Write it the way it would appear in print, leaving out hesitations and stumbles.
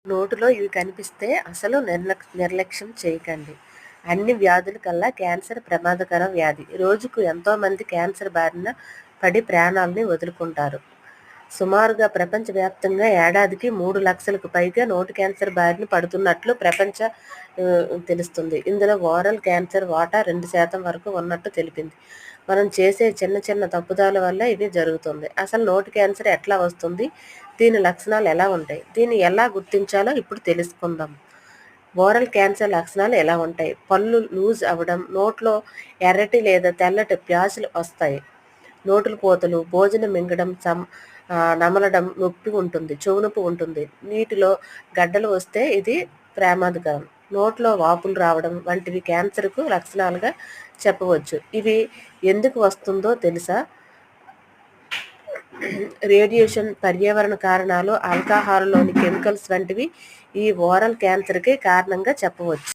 నోటిలో ఇవి కనిపిస్తే అసలు నిర్లక్ష్యం చేయకండి. అన్ని వ్యాధుల కల్లా క్యాన్సర్ ప్రమాదకర వ్యాధి. రోజుకు ఎంతోమంది క్యాన్సర్ బారిన పడి ప్రాణాలని వదులుకుంటారు. సుమారుగా ప్రపంచవ్యాప్తంగా ఏడాదికి 3 లక్షలకు పైగా నోటి క్యాన్సర్ బారిన పడుతున్నట్లు తెలుస్తుంది. ఇందులో ఓరల్ క్యాన్సర్ వాటా 2% వరకు ఉన్నట్టు తెలిపింది. మనం చేసే చిన్న చిన్న తప్పుదాల వల్ల ఇది జరుగుతుంది. అసలు నోటి క్యాన్సర్ ఎట్లా వస్తుంది? దీని లక్షణాలు ఎలా ఉంటాయి? దీన్ని ఎలా గుర్తించాలో ఇప్పుడు తెలుసుకుందాం. ఓరల్ క్యాన్సర్ లక్షణాలు ఎలా ఉంటాయి? పళ్ళు లూజ్ అవ్వడం, నోట్లో ఎర్రటి లేదా తెల్లటి ప్యాచులు వస్తాయి, నోటుల పూతలు, భోజనం మింగడం, నమలడం, నొప్పి ఉంటుంది, చెవు నొప్పి ఉంటుంది, నీటిలో గడ్డలు వస్తే ఇది ప్రమాదకరం, నోట్లో వాపులు రావడం వంటివి క్యాన్సర్కు లక్షణాలుగా చెప్పవచ్చు. ఇవి ఎందుకు వస్తుందో తెలుసా? రేడియేషన్, పర్యావరణ కారణాలు, ఆల్కహాల్లోని కెమికల్స్ వంటివి ఈ ఓరల్ క్యాన్సర్కి కారణంగా చెప్పవచ్చు.